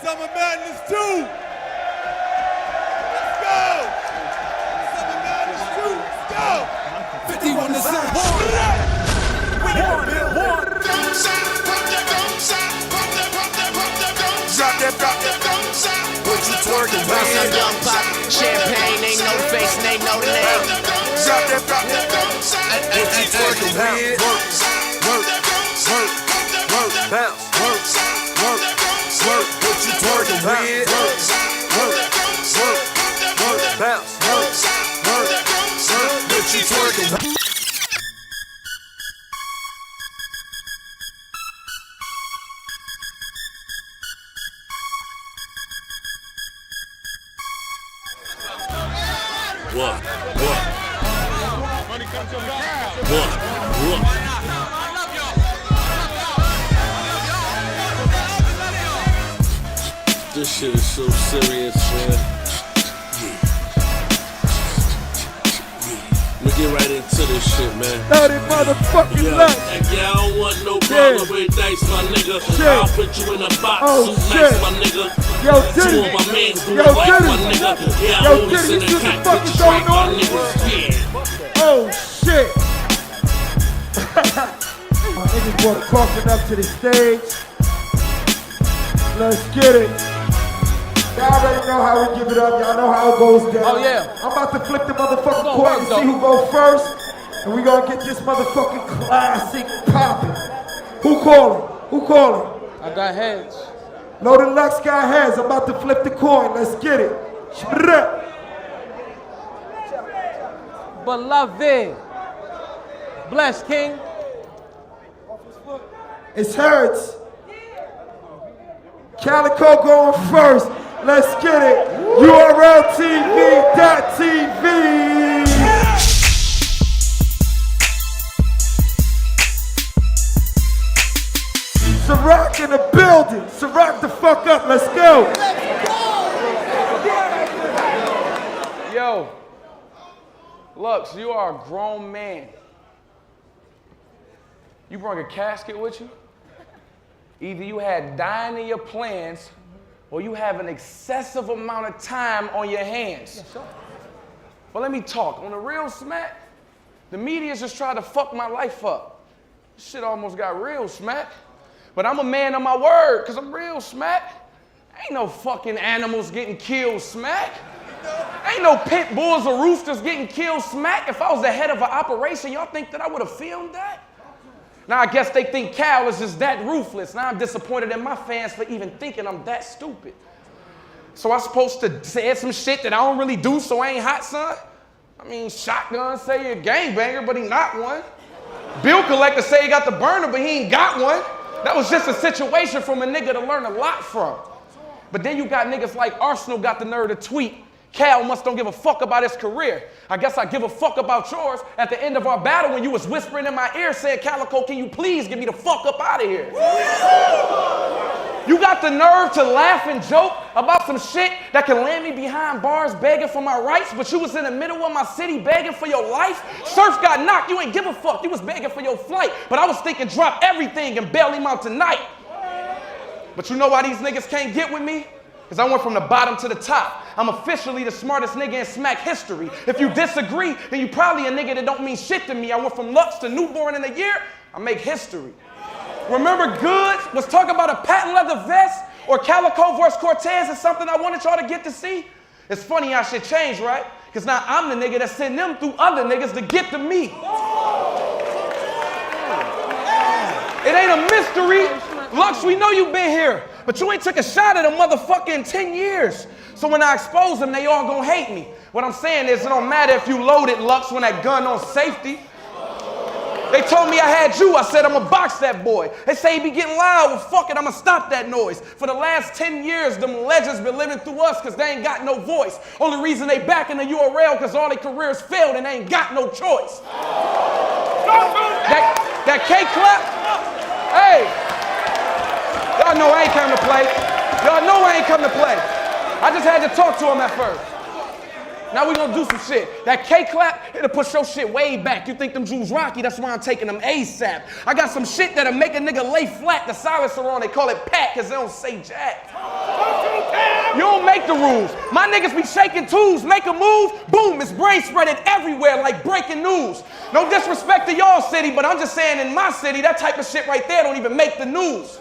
Summer Madness 2. Let's go. Summer Madness 2. Let's go. 51 to 7. What you twerking, man? Some young pop, champagne, ain't no face, ain't no name. Drop that, what you twerking, man? Work, bounce, work, what you twerking, man? Work, bounce, what you twerking, man? What? Money comes from God. What? This shit is so serious, man. Let me get right into this shit, man. Dirty motherfucking lunch. Yeah, I don't want no problem with dice, my nigga. I'll put you in a box, so nice, my nigga. Yo, Diddy. Two of my mans do Yo, like my Diddy. nigga. Yeah, Yo, I hold this Diddy, in you the see what the cut fuck with is the strike going my on? niggas. Yeah. Oh shit! My niggas brought coffin up to the stage. Let's get it. Y'all already know how we give it up. Y'all know how it goes down. Oh, yeah. I'm about to flip the motherfucking Go coin work, and though. see who goes first. And we gonna get this motherfucking classic popping. Who calling? I got heads. Know the Lux got heads. I'm about to flip the coin. Let's get it. Beloved. Bless, King. It's Hertz. Calicoe going first. Let's get it. URLTV.tv. Ciroc in the building. Ciroc the fuck up. Let's go. Yo. Lux, you are a grown man. You brought a casket with you? Either you had dying in your plans or you have an excessive amount of time on your hands. Yes, sir. But let me talk. On the real smack, the media just tried to fuck my life up. This shit almost got real smack. But I'm a man of my word, because I'm real smack. Ain't no fucking animals getting killed smack. Ain't no pit bulls or roosters getting killed smack. If I was the head of an operation, y'all think that I would have filmed that? Now, I guess they think Cal is just that ruthless. Now I'm disappointed in my fans for even thinking I'm that stupid. So I'm supposed to say some shit that I don't really do, so I ain't hot, son? I mean, Shotgun say he a gangbanger, but he not one. Bill Collector say he got the burner, but he ain't got one. That was just a situation from a nigga to learn a lot from. But then you got niggas like Arsenal got the nerve to tweet, Cal must don't give a fuck about his career. I guess I give a fuck about yours at the end of our battle when you was whispering in my ear saying, Calicoe, can you please get me the fuck up out of here? You got the nerve to laugh and joke about some shit that can land me behind bars begging for my rights, but you was in the middle of my city begging for your life? Surf got knocked, you ain't give a fuck, you was begging for your flight, but I was thinking drop everything and bail him out tonight. But you know why these niggas can't get with me? Because I went from the bottom to the top. I'm officially the smartest nigga in smack history. If you disagree, then you probably a nigga that don't mean shit to me. I went from Lux to newborn in a year. I make history. Remember Goods was talking about a patent leather vest or Calicoe versus Cortez is something I wanted y'all to get to see? It's funny how shit changed, right? Because now I'm the nigga that's sending them through other niggas to get to me. It ain't a mystery. Lux, we know you been here, but you ain't took a shot at a motherfucker in 10 years. So when I expose them, they all gonna hate me. What I'm saying is it don't matter if you loaded, Lux, when that gun on safety. They told me I had you. I said I'ma box that boy. They say he be getting loud. Well, fuck it, I'ma stop that noise. For the last 10 years, them legends been living through us because they ain't got no voice. Only reason they back in the URL because all their careers failed and they ain't got no choice. That K-clap, hey, y'all know I ain't come to play. Y'all know I ain't come to play. I just had to talk to him at first. Now we gonna do some shit. That K-clap, it'll push your shit way back. You think them Jews rocky, that's why I'm taking them ASAP. I got some shit that'll make a nigga lay flat. The silencer on, they call it pat, cause they don't say jack. You don't make the rules. My niggas be shaking tools, make a move, boom, it's brain spreading everywhere like breaking news. No disrespect to y'all city, but I'm just saying in my city, that type of shit right there don't even make the news.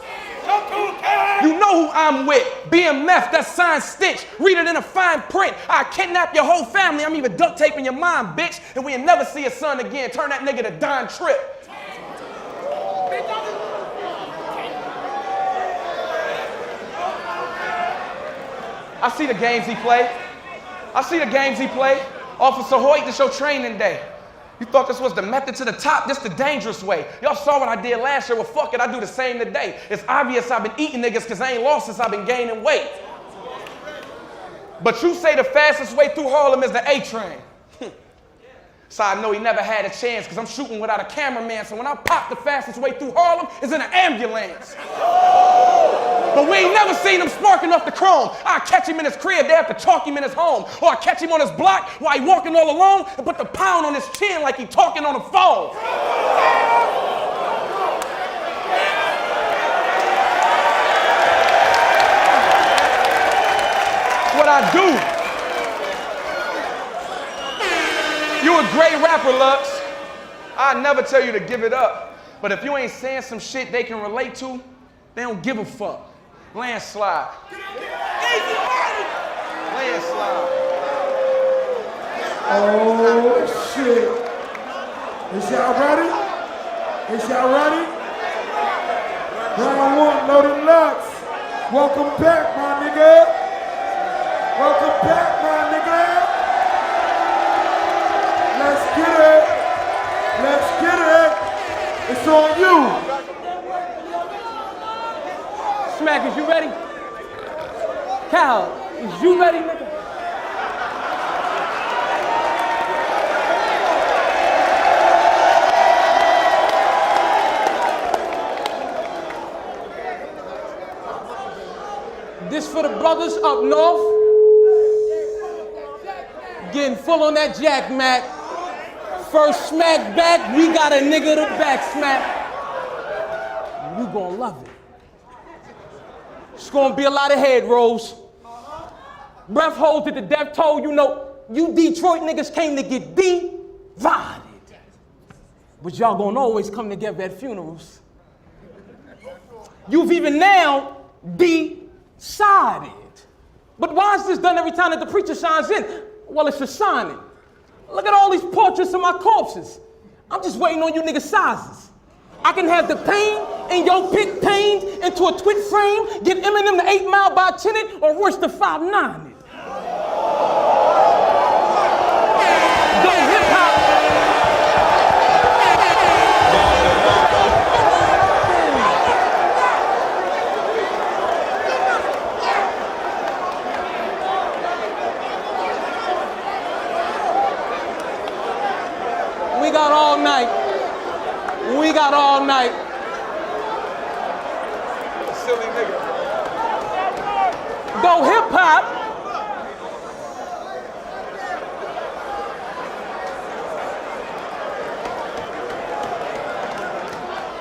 You know who I'm with. BMF, that's signed Stitch. Read it in a fine print. I kidnap your whole family. I'm even duct taping your mom, bitch. And we'll never see your son again. Turn that nigga to Don Tripp. I see the games he play. Officer Hoyt, this your training day. You thought this was the method to the top? This the dangerous way. Y'all saw what I did last year. Well, fuck it, I do the same today. It's obvious I've been eating niggas because I ain't lost since I've been gaining weight. But you say the fastest way through Harlem is the A train. So I know he never had a chance because I'm shooting without a cameraman. So when I pop, the fastest way through Harlem is in an ambulance. But we ain't never seen him sparking off the chrome. I catch him in his crib, they have to chalk him in his home. Or I catch him on his block while he walking all alone and put the pound on his chin like he talking on the phone. That's what I do. You a great rapper, Lux. I never tell you to give it up. But if you ain't saying some shit they can relate to, they don't give a fuck. Landslide. Landslide. Oh, shit. Is y'all ready? Round one, loaded Lux. Welcome back, my nigga. Let's get it. It's on you. Smack, is you ready? Cal, is you ready, nigga? This for the brothers up north. Getting full on that Jack Mac. First smack back, we got a nigga to back smack. You gonna love it. It's gonna be a lot of head rolls. Breath holds at the death toll. You know, you Detroit niggas came to get divided. But y'all gonna always come together at funerals. You've even now decided. But why is this done every time that the preacher shines in? Well, it's a signing. Look at all these portraits of my corpses. I'm just waiting on you niggas' sizes. I can have the pain in your pick pained into a twit frame, get Eminem to 8 Mile by 10 it, or worse to 5'9 it. Go hip hop. We got all night. Silly nigga. Go hip hop.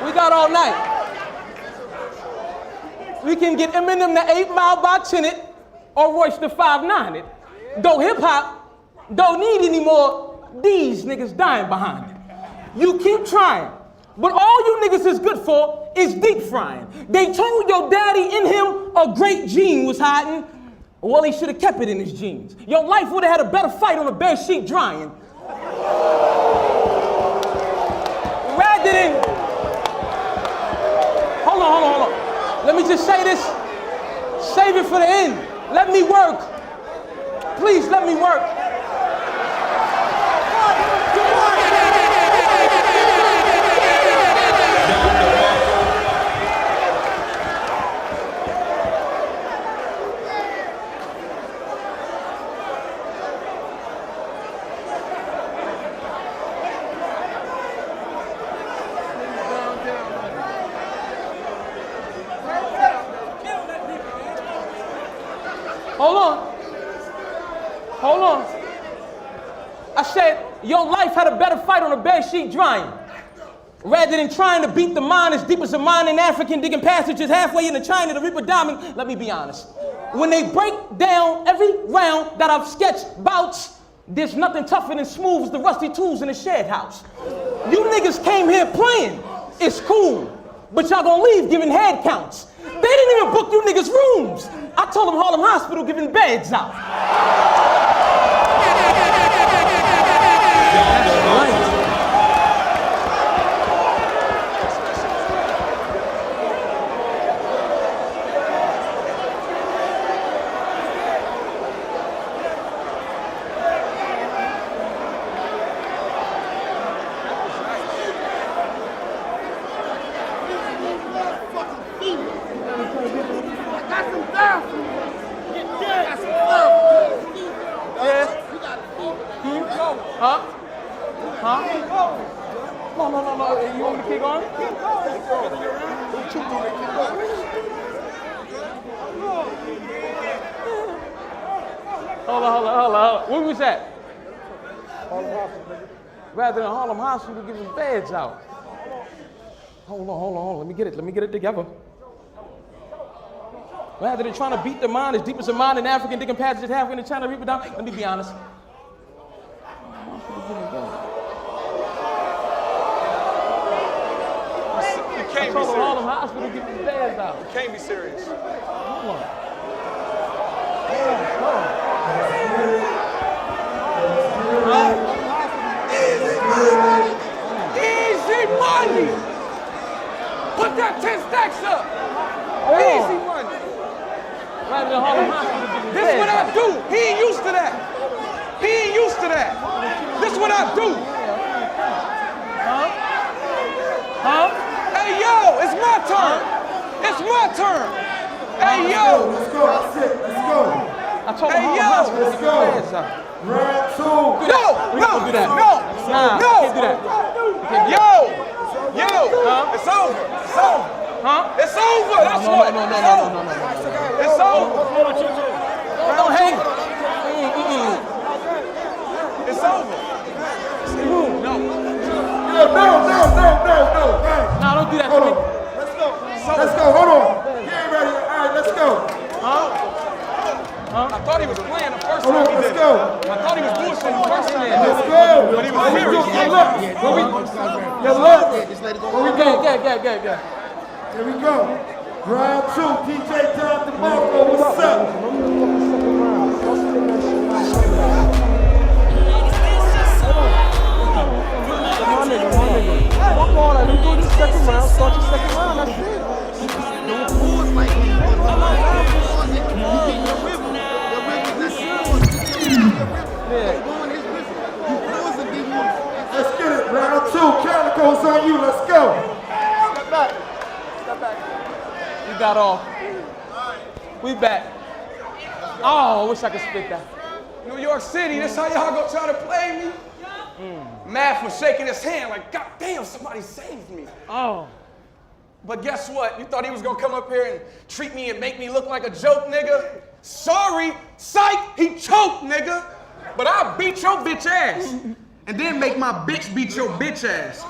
We got all night. We can get Eminem to 8 Mile by 10 it, or Royce to 5'9 it. Go hip hop. Don't need any more these niggas dying behind it. You keep trying. But all you niggas is good for is deep frying. They told your daddy in him a great gene was hiding. Well, he should have kept it in his jeans. Your life would have had a better fight on a bed sheet drying. Rather than... Hold on. Let me just say this. Save it for the end. Let me work. Please let me work. Hold on. I said your life had a better fight on a bed sheet drying. Rather than trying to beat the mind as deep as a mine in African, digging passages halfway into China to reap a diamond, let me be honest. When they break down every round that I've sketched bouts, there's nothing tougher than smooth as the rusty tools in a shed house. You niggas came here playing. It's cool, but y'all gonna leave giving head counts. They didn't even book you niggas rooms. I told them Harlem Hospital giving beds out. No. You want me to keep going? Hold on. Where was that? Rather than Harlem Hospital giving beds out. Hold on. Let me get it together. Rather than trying to beat the mind as deep as a mine in African, digging passages halfway into China, reap it down. Let me be honest. You can't be serious. Harlem Hospital giving beds out. You can't be serious. Hold on. Easy money. Put that 10 stacks up. Easy money. Rather than Harlem Hospital giving This beds what out. I do. He ain't used to that. This what I do. Hey yo, it's my turn. Hey yo. Let's go. That's it. Let's go. I told him Hey, Harlem yo. Hospital Let's giving go. beds out. Round two. No. Can't do that. Nah, No. can't do that. Yo. It's over. Huh? It's over. That's what. No. It's over. Don't hang. It's over. No. No. Right. Nah, don't do that Hold to me. on. Let's go. Hold on. He ain't ready. All right, let's go. I thought he was playing the first Hold time on. he Let's did it. go. I thought he was bullshitting the first time. Let's go. But he was serious. Where we go? Yeah. Here we go. Round two. DJ John DeMarco. What's up? Come on, let me do this second round. Start your second round. That's it. Let's get it. Round two. Calicoe's on you. Let's go. Step back. You got off. We back. Oh, I wish I could spit that. New York City, this how y'all gonna try to play me? Math was shaking his hand like, God damn, somebody saved me. Oh. But guess what? You thought he was gonna come up here and treat me and make me look like a joke, nigga? Sorry, psych, he choked, nigga. But I'll beat your bitch ass. And then make my bitch beat your bitch ass.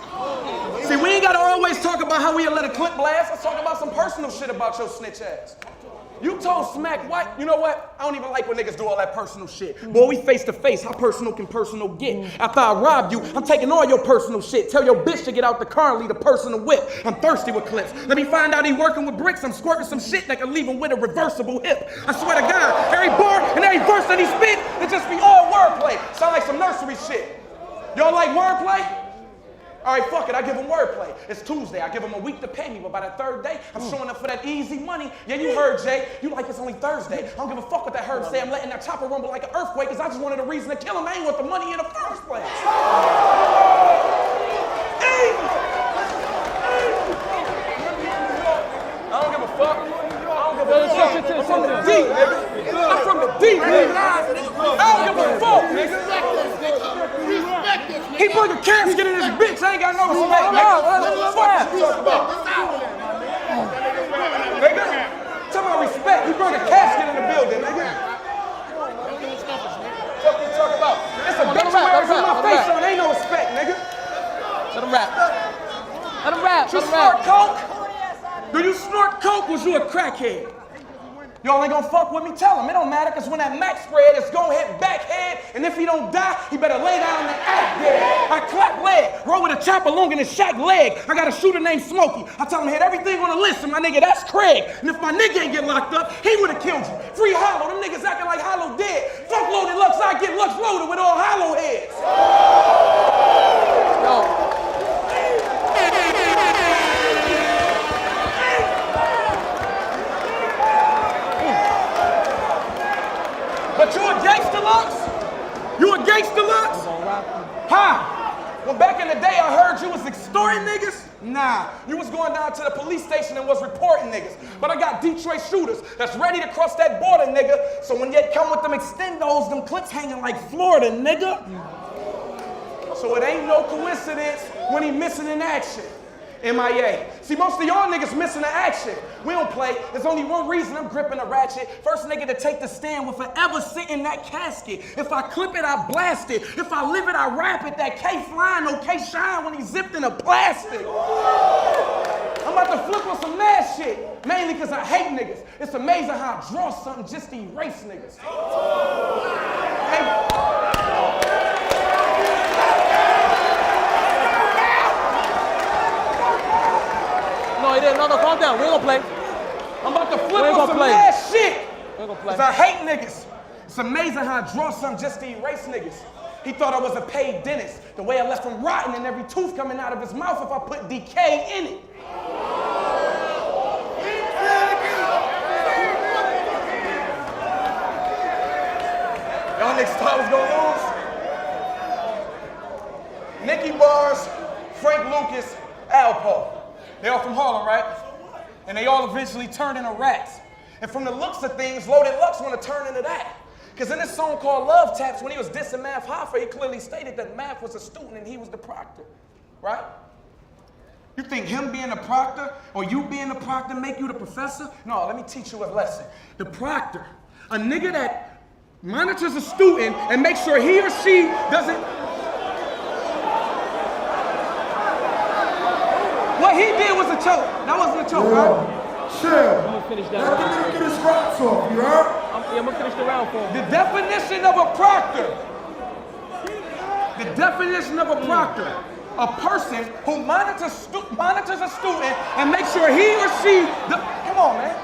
See, we ain't gotta always talk about how we let a clip blast. Let's talk about some personal shit about your snitch ass. You told Smack White, you know what? I don't even like when niggas do all that personal shit. Boy, we face to face. How personal can personal get? After I robbed you, I'm taking all your personal shit. Tell your bitch to get out the car and leave the personal whip. I'm thirsty with clips. Let me find out he working with bricks. I'm squirting some shit that can leave him with a reversible hip. I swear to God, every bar and every verse that he spit, it just be all wordplay. Sound like some nursery shit. Y'all like wordplay? All right, fuck it, I give him wordplay. It's Tuesday, I give him a week to pay me, but by the third day, I'm showing up for that easy money. Yeah, you heard, Jay. You like it's only Thursday. I don't give a fuck what that herb say. I'm letting that chopper rumble like an earthquake, because I just wanted a reason to kill him. I ain't want the money in the first place. I don't give a fuck. I'm from the D, nigga. I'm from the D, nigga. I don't give a fuck, nigga. He put a casket in his bitch. I ain't got no respect, nigga. Nigga, tell me respect. He brought a casket in the building, nigga. What you talking about? It's a bitch wearing in my face, so it ain't no respect, nigga. Let him rap. rap. You snort coke? Do you snort coke? Was you a crackhead? Y'all ain't gonna fuck with me? Tell him. It don't matter, because when that Mac spread is gonna hit backhead, and if he don't die, he better lay down and act dead. I clap leg, roll with a chopper long in his shack leg. I got a shooter named Smokey. I tell him hit everything on the list, and my nigga, that's Craig. And if my nigga ain't get locked up, he would've killed you. Free Hollow, them niggas acting like Hollow dead. Fuck loaded Lux, I get Lux loaded with all Hollow heads. Yo. But you a gangster, Lux? You a gangster, Lux? Huh? Well, back in the day, I heard you was extorting niggas. Nah, you was going down to the police station and was reporting niggas. But I got Detroit shooters that's ready to cross that border, nigga. So when you come with them extendos, them clips hanging like Florida, nigga. So it ain't no coincidence when he missing in action. MIA. See, most of y'all niggas missing the action. We don't play. There's only one reason I'm gripping a ratchet. First nigga to take the stand will forever sit in that casket. If I clip it, I blast it. If I live it, I rap it. That K flying, no K shine when he zipped in a plastic. I'm about to flip on some mad shit. Mainly because I hate niggas. It's amazing how I draw something just to erase niggas. Hey. No, he didn't. No, calm down. We ain't gonna play. I'm about to flip on some mad shit. We ain't gonna play. Cause I hate niggas. It's amazing how I draw something just to erase niggas. He thought I was a paid dentist. The way I left him rotten and every tooth coming out of his mouth if I put decay in it. Y'all niggas thought I was gonna lose? Nicky Bars, Frank Lucas, Alpo. They all from Harlem, right? And they all eventually turned into rats. And from the looks of things, Loaded Lux want to turn into that. Because in this song called Love Taps, when he was dissing Math Hoffa, he clearly stated that Math was a student and he was the proctor, right? You think him being the proctor or you being the proctor make you the professor? No, let me teach you a lesson. The proctor, a nigga that monitors a student and makes sure he or she doesn't... What he did was a choke. That wasn't a choke, right? Chill. I'm gonna finish that Let the round. nigga get his raps off, you heard? I'm gonna finish the round for him. The definition of a proctor. The definition of a proctor. A person who monitors a student and makes sure he or she... Come on, man.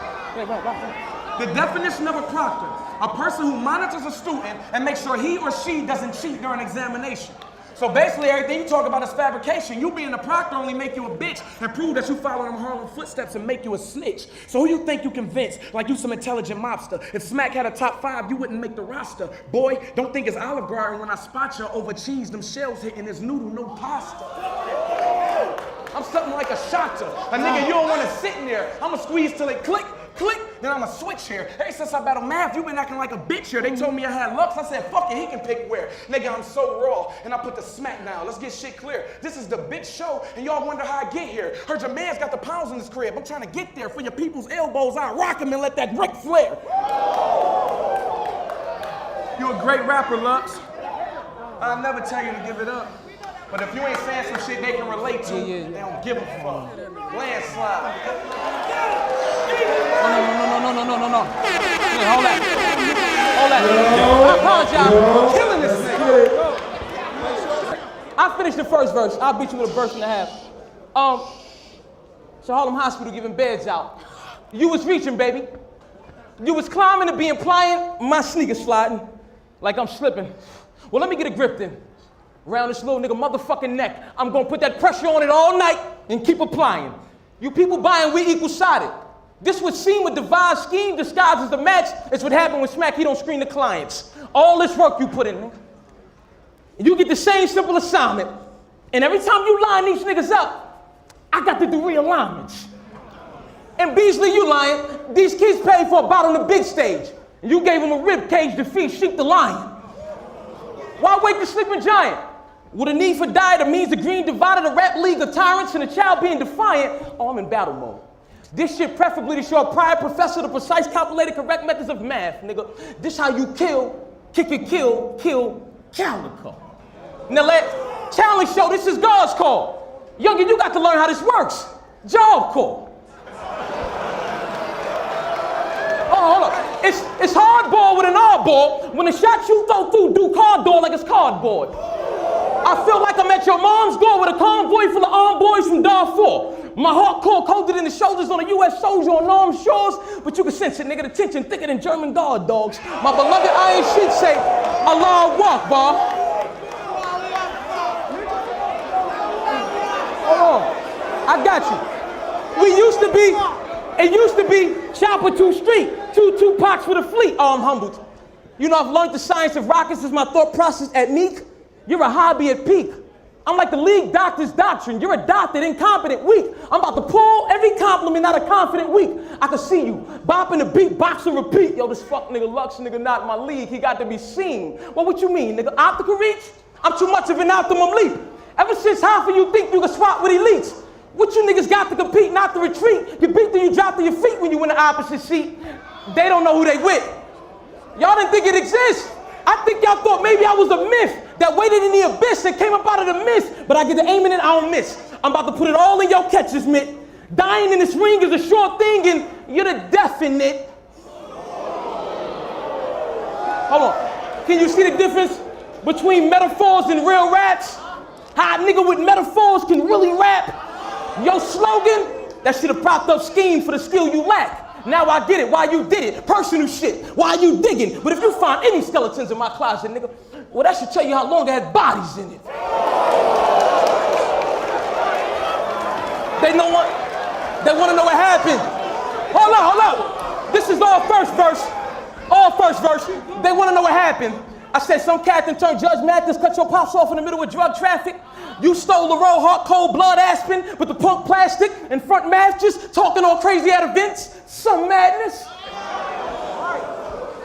The definition of a proctor. A person who monitors a student and makes sure he or she doesn't cheat during examination. So basically, everything you talk about is fabrication. You being a proctor only make you a bitch and prove that you follow them Harlem footsteps and make you a snitch. So who you think you convince? Like you some intelligent mobster. If Smack had a top 5, you wouldn't make the roster. Boy, don't think it's Olive Garden when I spot you over cheese, them shells hitting this noodle, no pasta. I'm something like a shotter. A nigga you don't want to sit in there. I'ma squeeze till it click, click, then I'ma switch here. Hey, since I battle Math, you been acting like a bitch here. They told me I had Lux. I said, fuck it, he can pick where. Nigga, I'm so raw. And I put the smack down. Let's get shit clear. This is the bitch show, and y'all wonder how I get here. Heard your man's got the pounds in his crib. I'm trying to get there. For your people's elbows, I rock him and let that brick flare. You a great rapper, Lux. I'll never tell you to give it up. But if you ain't saying some shit they can relate to, they don't give a fuck. Landslide. No. Hey, hold that. I apologize for killing this nigga. I finished the first verse. I'll beat you with a verse and a half. So Harlem Hospital giving beds out. You was reaching, baby. You was climbing and being pliant. My sneakers sliding like I'm slipping. Well, let me get a grip then. Around this little nigga motherfucking neck. I'm gonna put that pressure on it all night and keep applying. You people buying, we equal-sided. This would seem a devised scheme disguised as a match. It's what happened when Smack, he don't screen the clients. All this work you put in, man. You get the same simple assignment. And every time you line these niggas up, I got to do realignments. And Beasley, you lying. These kids paid for a bout on the big stage. And you gave them a rib cage to feed Sheep the Lion. Why wake the sleeping giant? With a need for diet, it means the green divided a rap league of tyrants and a child being defiant. Oh, I'm in battle mode. This shit preferably to show a prior professor the precise, calculated, correct methods of math, nigga. This how you kill Calicoe. Now let challenge show, this is God's call. Youngin, you got to learn how this works. Job corps. Oh, hold up. It's hardball with an oddball when the shots you throw through do cardboard like it's cardboard. I feel like I'm at your mom's door with a convoy full of armed boys from Darfur. My hardcore coated in the shoulders on a U.S. soldier on armed shores, but you can sense it, nigga, the tension thicker than German guard dogs. My beloved iron sheet say, Allah Akbar. Hold on, I got you. It used to be Chopper 2 Street, two Tupacs with a fleet. Oh, I'm humbled. You know, I've learned the science of rockets is my thought process at Neek. You're a hobby at peak. I'm like the league doctor's doctrine. You're a doctor, incompetent, weak. I'm about to pull every compliment out of confident weak. I can see you bopping the beat, box and repeat. Yo, this fuck nigga Lux nigga not in my league. He got to be seen. Well, what you mean, nigga? Optical reach? I'm too much of an optimum leap. Ever since half of you think you can swap with elites. What you niggas got to compete, not to retreat. You beat till you drop to your feet when you in the opposite seat. They don't know who they with. Y'all didn't think it exists. I think y'all thought maybe I was a myth that waited in the abyss and came up out of the mist, but I get to aiming it, I don't miss. I'm about to put it all in your catcher's mitt. Dying in this ring is a sure thing, and you're the death in it. Hold on. Can you see the difference between metaphors and real raps? How a nigga with metaphors can really rap? Your slogan, that should have propped up scheme for the skill you lack. Now I get it, why you did it, personal shit, why you digging. But if you find any skeletons in my closet, nigga, well, that should tell you how long I had bodies in it. They want to know what happened. Hold up. This is all first verse. They want to know what happened. I said some captain turned Judge Mathis, cut your pops off in the middle of drug traffic. You stole the roll, hot, cold, blood Aspen with the punk plastic and front matches, talking all crazy at events. Some madness.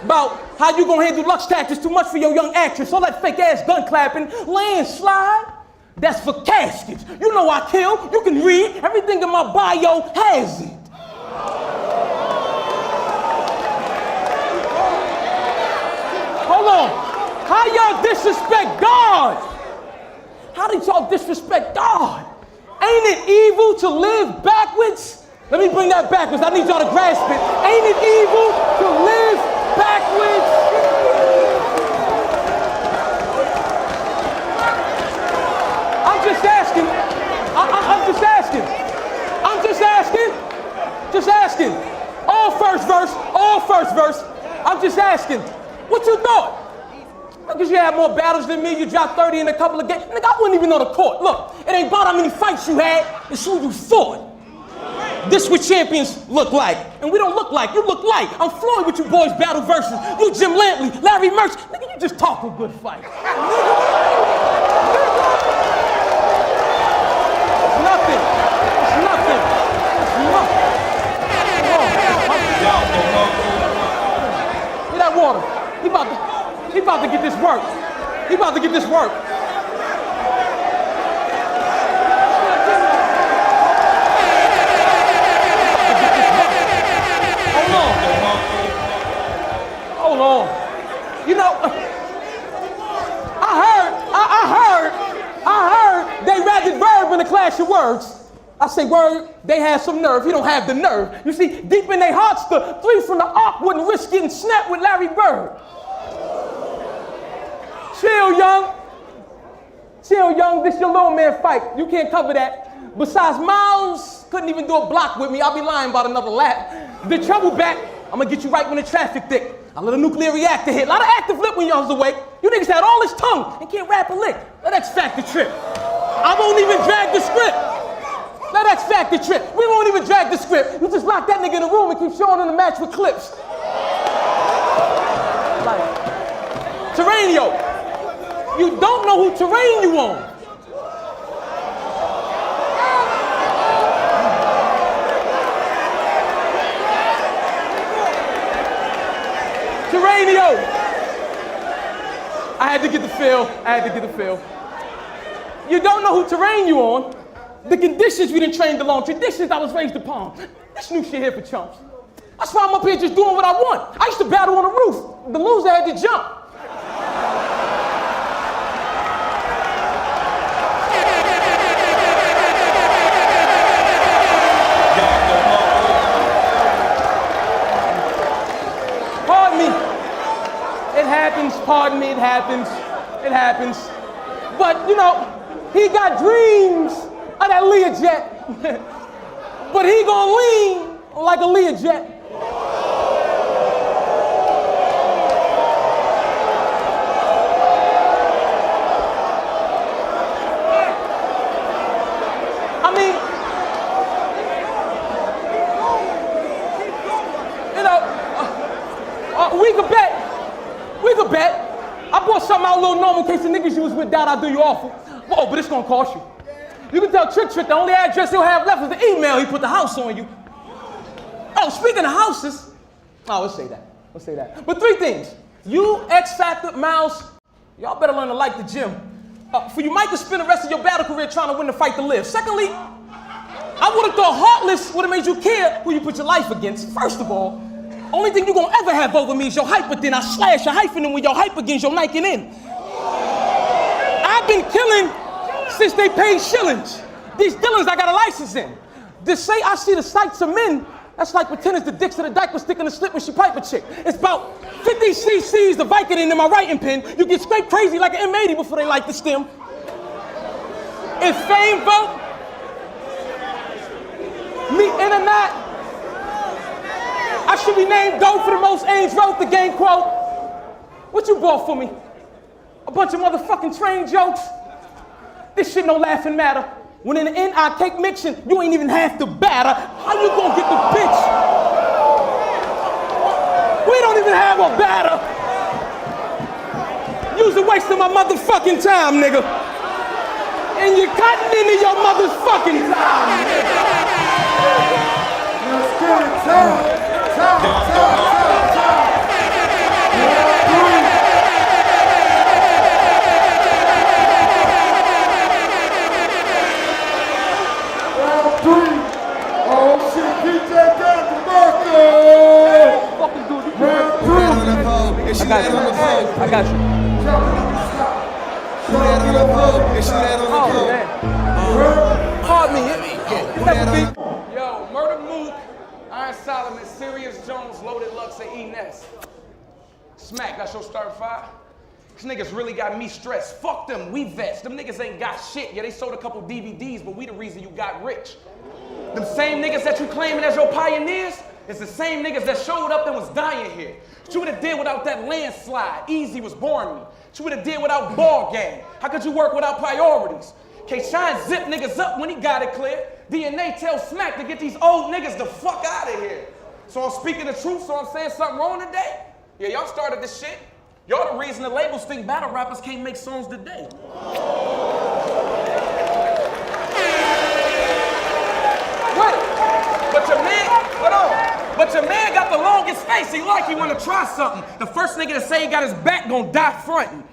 About how you gonna handle Lux tactics, too much for your young actress. All that fake ass gun clapping, landslide, that's for caskets. You know I kill, you can read, everything in my bio has it. Hold on. How y'all disrespect God? How did y'all disrespect God? Ain't it evil to live backwards? Let me bring that backwards. I need y'all to grasp it. Ain't it evil to live backwards? I'm just asking. Just asking. All first verse. I'm just asking. What you thought? Because you had more battles than me, you dropped 30 in a couple of games. Nigga, I wouldn't even know the court. Look, it ain't about how many fights you had, it's who you fought. This what champions look like. And we don't look like, you look like. I'm Floyd with you boys battle versus. You Jim Lantley, Larry Merch. Nigga, you just talk a good fight. It's nothing. Get that water. He about to get this work. Hold on. You know, I heard they ragged verb in the clash of words. I say word, they had some nerve. He don't have the nerve. You see, deep in their hearts, the three from the arc wouldn't risk getting snapped with Larry Bird. Chill, young, this your little man fight. You can't cover that. Besides, Miles couldn't even do a block with me. I'll be lying about another lap. The trouble back, I'm gonna get you right when the traffic thick. I let a nuclear reactor hit. A lot of active lip when y'all was awake. You niggas had all this tongue and can't rap a lick. Let X Factor trip. I won't even drag the script. Let X Factor trip. We won't even drag the script. You just lock that nigga in the room and keep showing him the match with clips. Like, Terranio. You don't know who terrain you on. Terranio. I had to get the feel. You don't know who terrain you on. The conditions we done trained along, traditions I was raised upon. This new shit here for chumps. That's why I'm up here just doing what I want. I used to battle on the roof. The loser had to jump. happens, pardon me, it happens. It happens. But, you know, he got dreams of that Learjet. But he gonna lean like a Learjet. I mean, you know, we could bet. I bought something out a little normal in case the niggas you was with doubt I do you awful. Oh, but it's gonna cost you. You can tell Trick the only address he'll have left is the email he put the house on you. Oh, speaking of houses, let's say that. But 3 things. You, X Factor, Mouse, y'all better learn to like the gym. For you might just spend the rest of your battle career trying to win the fight to live. Secondly, I would have thought Heartless would have made you care who you put your life against. First of all, only thing you gonna ever have over me is your hyper thin. I slash your hyphen in with your hype against your Nike in. I've been killing since they paid shillings. These dealings I got a license in. To say I see the sights of men, that's like pretending the dicks of the dyke was sticking a slip when she pipe a chick. It's about 50 cc's of Vicodin in my writing pen. You get scraped crazy like an M80 before they light the stem. If fame vote, me in or not, I should be named GOAT for the most Ainge wrote the game quote. What you bought for me? A bunch of motherfucking train jokes? This shit no laughing matter. When in the end I cake mixing, you ain't even have to batter. How you gonna get the bitch? We don't even have a batter. You's a waste of my motherfucking time, nigga. And you're cutting into your motherfucking time, nigga. Let's get it, time. Oh shit, DJ down to Marcin! Fucking dude. I got you. Oh, man. Pardon me. Yo, Murder Mook, Iron Solomon, Sirius Jones, Loaded Lux, and E-Ness. Smack, that's your start 5? These niggas really got me stressed. Fuck them, we vets. Them niggas ain't got shit. Yeah, they sold a couple DVDs, but we the reason you got rich. Them same niggas that you claiming as your pioneers, it's the same niggas that showed up and was dying here. What you would have did without that landslide? Easy was born me. What you would have did without ball game? How could you work without priorities? K-Shine zip niggas up when he got it clear. DNA tell Smack to get these old niggas the fuck out of here. So I'm speaking the truth, so I'm saying something wrong today? Yeah, y'all started this shit. Y'all the reason the labels think battle rappers can't make songs today. But your man, hold on. But your man got the longest face. He like he wanna try something. The first nigga to say he got his back gon' die frontin'.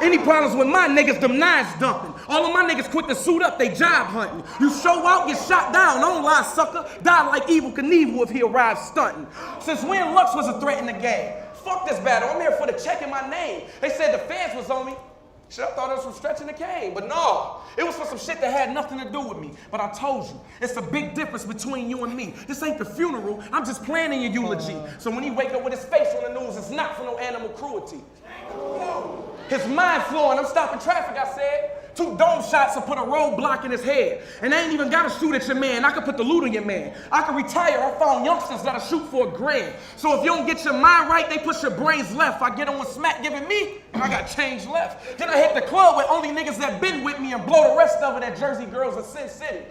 Any problems with my niggas, them knives dumping. All of my niggas quit to suit up, they job hunting. You show out, get shot down. Don't lie, sucker. Die like Evel Knievel if he arrives stunting. Since when Lux was a threat in the game? Fuck this battle, I'm here for the check in my name. They said the fans was on me. Shit, I thought it was from stretching the cane, but no. It was for some shit that had nothing to do with me. But I told you, it's a big difference between you and me. This ain't the funeral, I'm just planning your eulogy. So when he wake up with his face on the news, it's not for no animal cruelty. His mind flowing, I'm stopping traffic, I said. 2 dome shots to put a roadblock in his head. And I ain't even gotta shoot at your man, I could put the loot on your man. I could retire, I found youngsters that'll shoot for $1,000. So if you don't get your mind right, they push your brains left. I get on with Smack giving me, and I got change left. Then I hit the club with only niggas that been with me and blow the rest of it at Jersey Girls of Sin City.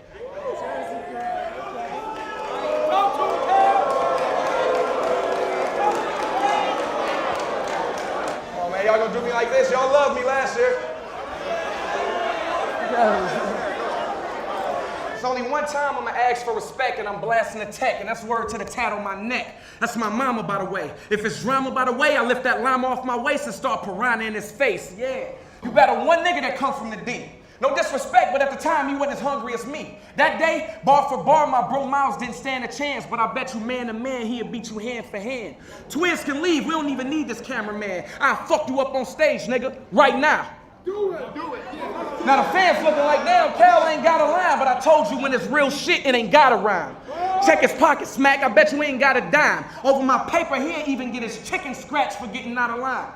Oh man, y'all gonna do me like this? Y'all loved me last year. It's only one time I'ma ask for respect and I'm blasting the tech, and that's word to the tat on my neck. That's my mama, by the way. If it's drama, by the way, I lift that llama off my waist and start piranha in his face. Yeah, you battle one nigga that come from the D. No disrespect, but at the time, he wasn't as hungry as me. That day, bar for bar, my bro Miles didn't stand a chance, but I bet you man to man, he'll beat you hand for hand. Twins can leave, we don't even need this cameraman. I'll fuck you up on stage, nigga, right now. Do it. Yeah. Now the fans looking like, damn, Cal ain't got a line, but I told you when it's real shit, it ain't got a rhyme. Check his pocket, Smack, I bet you ain't got a dime. Over my paper, he ain't even get his chicken scratched for getting out of line.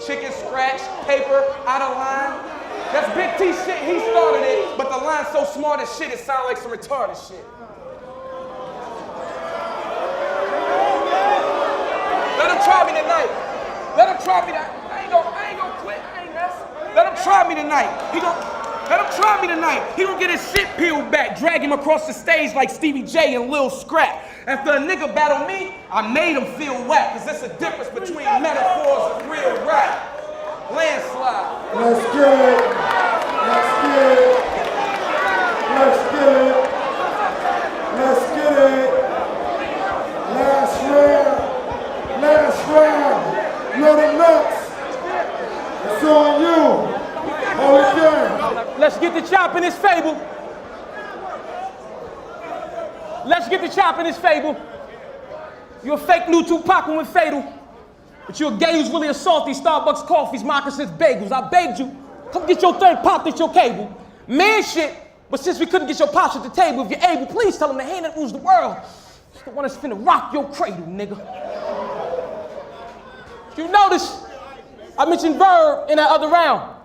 Chicken scratch, paper, out of line. That's Big T shit, he started it, but the line's so smart as shit, it sounds like some retarded shit. Let him try me tonight. Let him try me tonight. I ain't gonna quit, I ain't messing. Let him try me tonight. Let him try me tonight. He gonna get his shit peeled back, drag him across the stage like Stevie J and Lil Scrap. After a nigga battled me, I made him feel whack, cause there's a difference between metaphors and real rap. Landslide. Let's get it. Let's get it. Let's get it. Let's get it. Last round. Last round. You're the nuts. It's on you. Hold it down. Let's get the chop in this fable. Let's get the chop in this fable. You're a fake new Tupac and went fatal. But you're a gay who's really a salty Starbucks coffees, moccasins, bagels. I begged you, come get your third pop at your cable. Man shit, but since we couldn't get your pops at the table, if you're able, please tell them the hand that rules the world. It's the one that's finna rock your cradle, nigga. You notice, I mentioned Verb in that other round.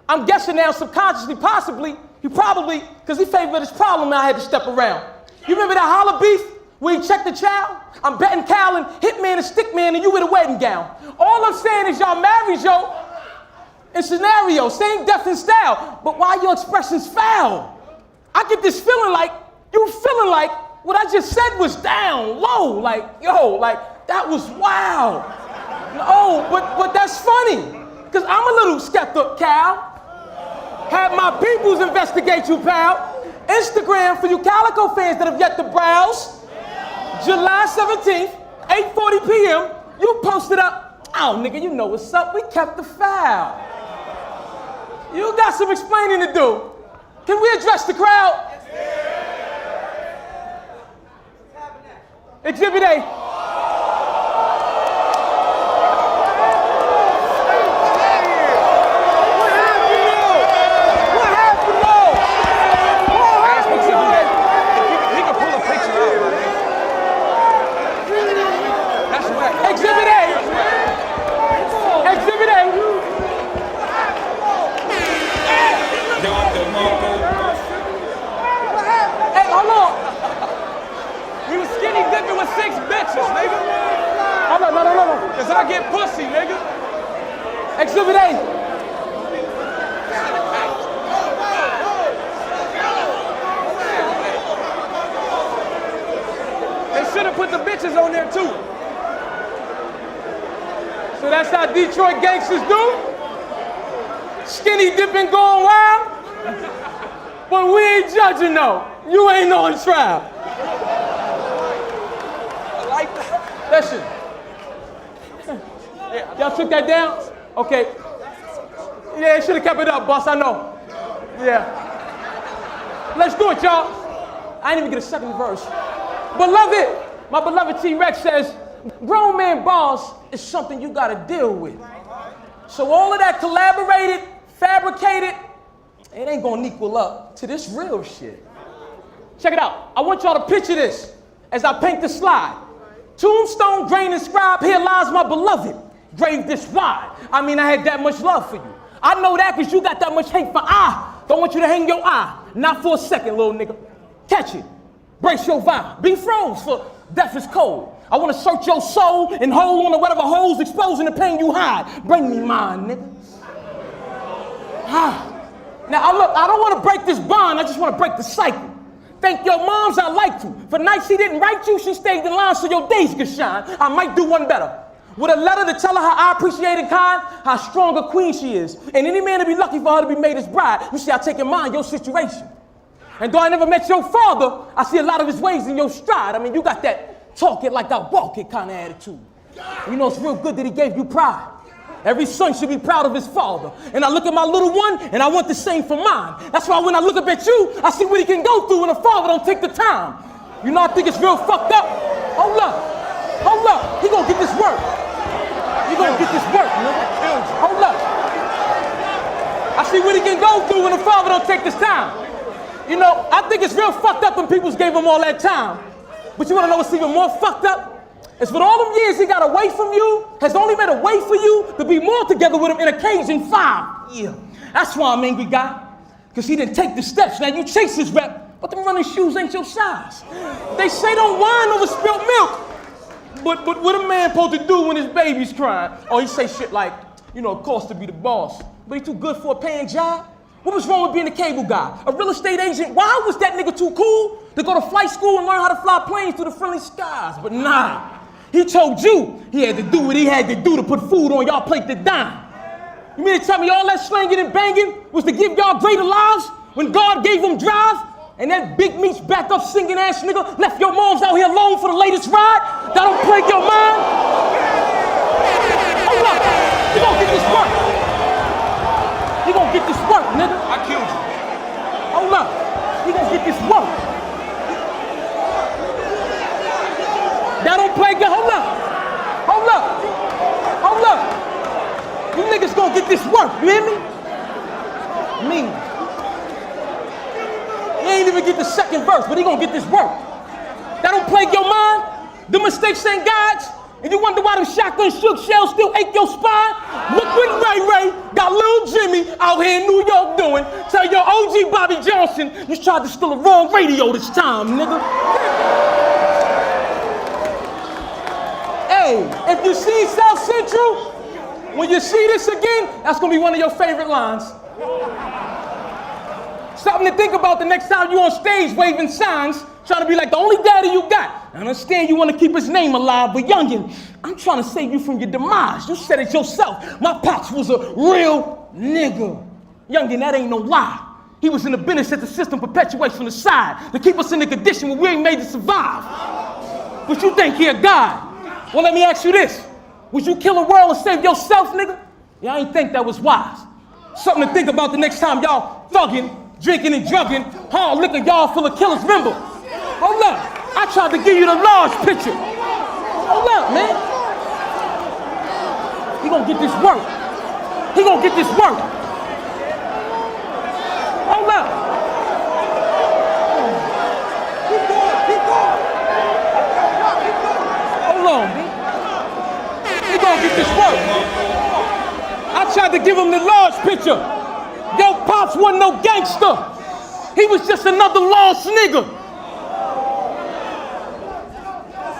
I'm guessing now subconsciously, possibly, he probably, because he favored his problem, I had to step around. You remember that holla beef where he checked the child? I'm betting Cal and Hitman and Stickman and you with a wedding gown. All I'm saying is y'all married, yo, in scenario, same depth and style, but why your expressions foul? I get this feeling like, you feeling like what I just said was down low, like, yo, like, that was wow. No, but that's funny, because I'm a little skeptical, Cal. Have my peoples investigate you, pal. Instagram for you Calicoe fans that have yet to browse. July 17th, 8:40 p.m., you posted up. Oh, nigga, you know what's up. We kept the foul. You got some explaining to do. Can we address the crowd? Exhibit A. Exhibit A. Exhibit A. Hey, hold on. We was skinny dipping with 6 bitches, nigga. Hold on, no. Cause I get pussy, nigga. Exhibit A. They should have put the bitches on there too. So that's how Detroit gangsters do? Skinny dipping going wild? But we ain't judging though. You ain't on trial. I like that. Listen. Y'all took that down? Okay. Yeah, should have kept it up, boss, I know. Yeah. Let's do it, y'all. I didn't even get a second verse. Beloved, my beloved T-Rex says, grown man boss is something you gotta deal with. So all of that collaborated, fabricated, it ain't gonna equal up to this real shit. Check it out. I want y'all to picture this as I paint the slide. Tombstone, grain inscribed, here lies my beloved. Grave this wide. I mean, I had that much love for you. I know that because you got that much hate for I. Don't want you to hang your eye. Not for a second, little nigga. Catch it. Brace your vibe. Be froze for death is cold. I want to search your soul and hold on to whatever holes exposing the pain you hide. Bring me mine, nigga. Now, look, I don't want to break this bond. I just want to break the cycle. Thank your moms I liked you. For nights she didn't write you, she stayed in line so your days could shine. I might do one better. With a letter to tell her how I appreciate and kind, how strong a queen she is. And any man to be lucky for her to be made his bride, you see I take in mind your situation. And though I never met your father, I see a lot of his ways in your stride. I mean, you got that talk it like I walk it kind of attitude. You know, it's real good that he gave you pride. Every son should be proud of his father. And I look at my little one, and I want the same for mine. That's why when I look up at you, I see what he can go through when a father don't take the time. You know, I think it's real fucked up. Hold up. He gonna get this work. You gonna get this work, nigga. Hold up. I see what he can go through when a father don't take this time. You know, I think it's real fucked up when people gave him all that time. But you wanna know what's even more fucked up? is for all them years he got away from you, has only made a way for you to be more together with him in occasion 5. Yeah. That's why I'm angry, guy. Because he didn't take the steps. Now you chase his rep, but them running shoes ain't your size. They say don't whine over spilt milk. But what a man supposed to do when his baby's crying? Oh, he say shit like, you know, of course to be the boss, but he too good for a paying job? What was wrong with being a cable guy? A real estate agent? Why was that nigga too cool to go to flight school and learn how to fly planes through the friendly skies? But nah, he told you he had to do what he had to do to put food on y'all plate to dine. You mean to tell me all that slanging and banging was to give y'all greater lives when God gave them drive? And that big meat's back up singing ass nigga left your moms out here alone for the latest ride? That don't plague your mind? Hold up, you gonna get this work. You gonna get this work, nigga. I killed you. Hold up, you gonna get this work. That don't plague your, hold up. Hold up, hold up. You niggas gonna get this work, you hear me? Me. He ain't even get the second verse, but he gonna get this work. That don't plague your mind? The mistakes ain't God's? And you wonder why them shotgun shook shells still ache your spine? Look what Ray got little Jimmy out here in New York doing. Tell your OG Bobby Johnson you tried to steal the wrong radio this time, nigga. Hey, if you see South Central, when you see this again, that's gonna be one of your favorite lines. Something to think about the next time you on stage waving signs, trying to be like the only daddy you got. I understand you want to keep his name alive, but youngin', I'm trying to save you from your demise. You said it yourself. My pops was a real nigga. Youngin', that ain't no lie. He was in the business that the system perpetuates from the side to keep us in the condition where we ain't made to survive. But you think he a god? Well, let me ask you this. Would you kill the world and save yourself, nigga? Yeah, I ain't think that was wise. Something to think about the next time y'all thuggin', drinking and drugging, hard liquor y'all full of killers. Remember, hold up, I tried to give you the large picture. Hold up, man. He gonna get this work. He gonna get this work. Hold up. Keep going, keep going. Hold on, B. He gonna get this work. I tried to give him the large picture. Yo, Pops wasn't no gangster. He was just another lost nigga.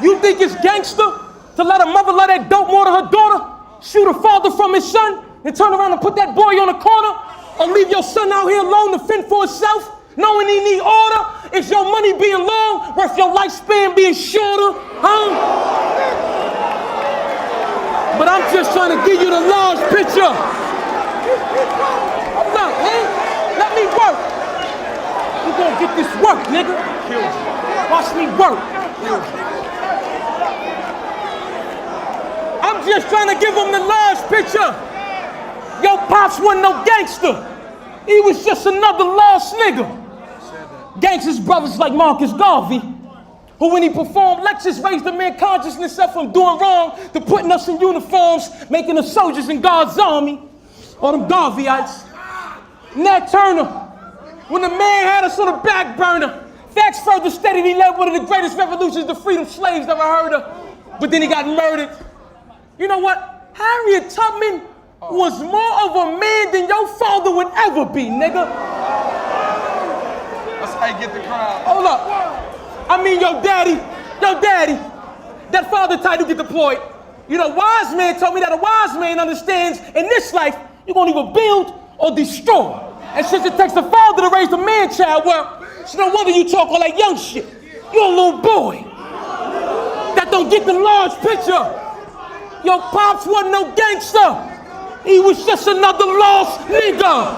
You think it's gangster to let a mother let that dope more to her daughter, shoot her father from his son, and turn around and put that boy on the corner? Or leave your son out here alone to fend for himself, knowing he need order? Is your money being long worth your lifespan being shorter? Huh? But I'm just trying to give you the large picture. Hold up, man. Let me work. You gonna get this work, nigga. Watch me work. I'm just trying to give him the large picture. Yo, Pops wasn't no gangster. He was just another lost nigga. Gangsters brothers like Marcus Garvey, who when he performed lectures raised the man consciousness up from doing wrong to putting us in uniforms, making us soldiers in God's army. Or them Garveyites. Nat Turner, when the man had us on the back burner, facts further stated he led one of the greatest revolutions the freedom slaves ever heard of. But then he got murdered. You know what? Harriet Tubman was more of a man than your father would ever be, nigga. That's how you get the crowd. Hold up. I mean, your daddy, that father title get deployed. You know, wise man told me that a wise man understands in this life, you're gonna either build or destroy. And since it takes a father to raise a man-child, well, it's no wonder you talk all that young shit. You're a little boy that don't get the large picture. Your Pops wasn't no gangster. He was just another lost nigga.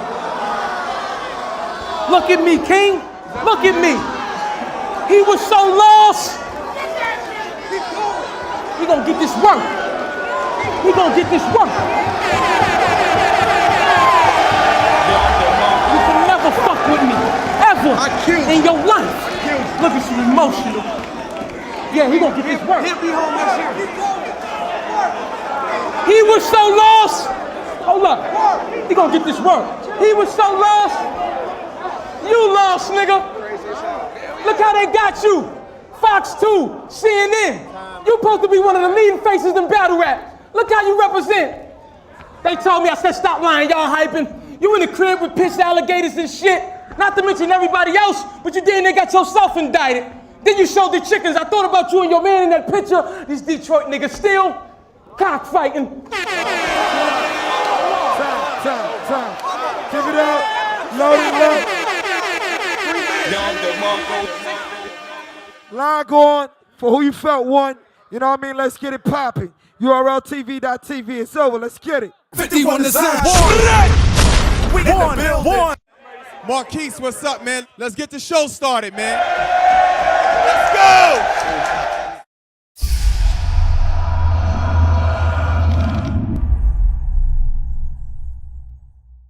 Look at me, King. Look at me. He was so lost. We gonna get this work. We gonna get this work. You can never fuck with me, ever in your life. Look at you, emotional. Yeah, he gonna get this work. He'll be home next year. He was so lost. Hold up. He gonna get this work. He was so lost. You lost, nigga. Look how they got you. Fox 2, CNN. You supposed to be one of the leading faces in battle rap. Look how you represent. They told me, I said, stop lying, y'all hyping. You in the crib with pissed alligators and shit. Not to mention everybody else, but you did, they got yourself indicted. Then you showed the chickens. I thought about you and your man in that picture. These Detroit niggas still cockfighting. Time. Give it up. Load it up. Line going for who you felt won. You know what I mean? Let's get it popping. URLTV.tv. It's over. Let's get it. 51 to 0. We in the building. Marquise, what's up, man? Let's get the show started, man. Let's go.